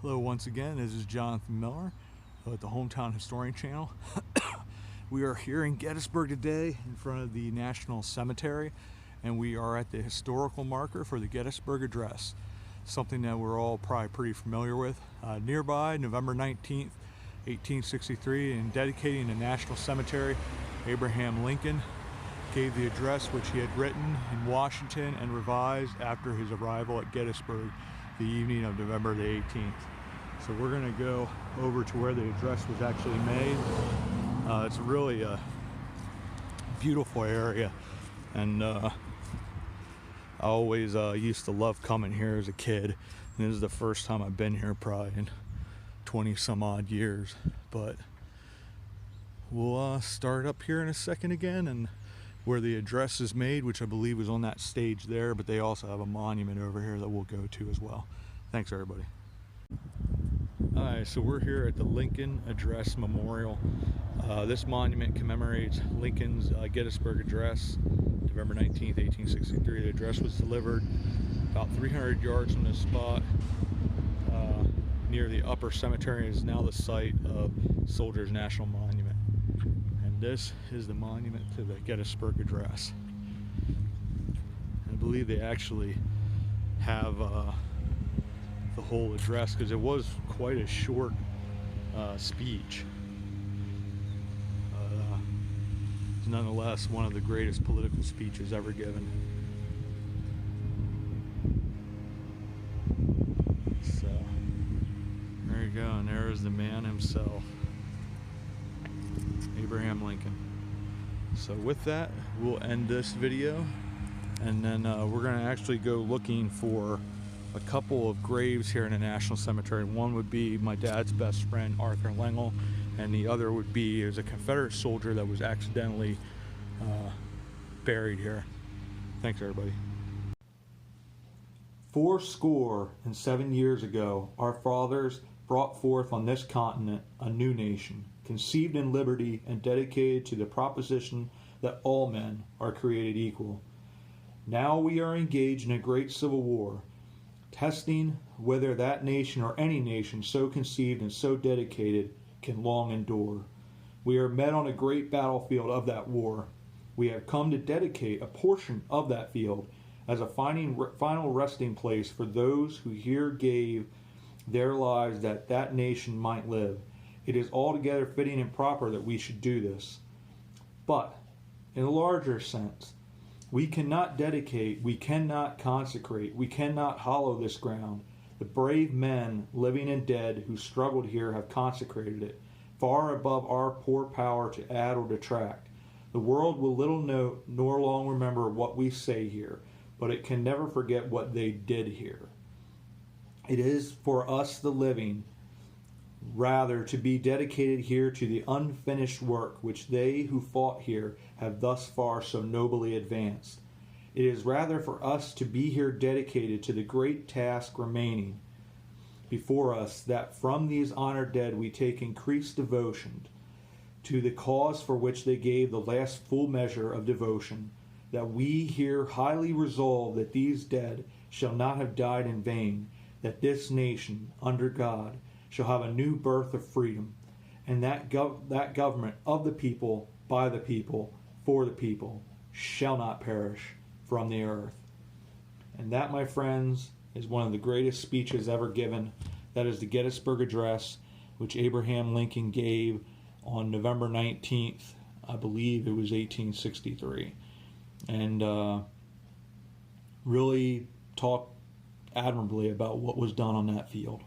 Hello once again, this is Jonathan Miller at the Hometown Historian channel. We are here in Gettysburg today in front of the National Cemetery, and we are at the historical marker for the Gettysburg Address, something that we're all probably pretty familiar with. Nearby, November 19th, 1863, in dedicating the National Cemetery, Abraham Lincoln gave the address which he had written in Washington and revised after his arrival at Gettysburg the evening of November the 18th. So we're going to go over to where the address was actually made. It's really a beautiful area, and I always used to love coming here as a kid. And this is the first time I've been here probably in 20 some odd years, but we'll start up here in a second again, and where the address is made, which I believe was on that stage there, but they also have a monument over here that we'll go to as well. Thanks everybody. Alright, so we're here at the Lincoln Address Memorial. This monument commemorates Lincoln's Gettysburg Address, November 19th, 1863. The address was delivered about 300 yards from this spot near the upper cemetery. Is now the site of Soldiers National Monument. And this is the monument to the Gettysburg Address. I believe they actually have the whole address, because it was quite a short speech. It's nonetheless one of the greatest political speeches ever given. So there you go, and there is the man himself, Abraham Lincoln. So with that, we'll end this video, and then we're going to actually go looking for a couple of graves here in the National Cemetery. One would be my dad's best friend, Arthur Lengel, and the other would be a Confederate soldier that was accidentally buried here. Thanks everybody. 77 years ago, our fathers brought forth on this continent a new nation, conceived in liberty and dedicated to the proposition that all men are created equal. Now we are engaged in a great civil war, testing whether that nation or any nation so conceived and so dedicated can long endure. We are met on a great battlefield of that war. We have come to dedicate a portion of that field as a final resting place for those who here gave their lives that that nation might live. It is altogether fitting and proper that we should do this. But, in a larger sense, we cannot dedicate, we cannot consecrate, we cannot hallow this ground. The brave men, living and dead, who struggled here have consecrated it, far above our poor power to add or detract. The world will little note nor long remember what we say here, but it can never forget what they did here. It is for us the living, rather, to be dedicated here to the unfinished work which they who fought here have thus far so nobly advanced. It is rather for us to be here dedicated to the great task remaining before us, that from these honored dead we take increased devotion to the cause for which they gave the last full measure of devotion, that we here highly resolve that these dead shall not have died in vain, that this nation, under God, shall have a new birth of freedom, and that government of the people, by the people, for the people, shall not perish from the earth. And that, my friends, is one of the greatest speeches ever given. That is the Gettysburg Address, which Abraham Lincoln gave on November 19th, I believe it was 1863. And really talked admirably about what was done on that field.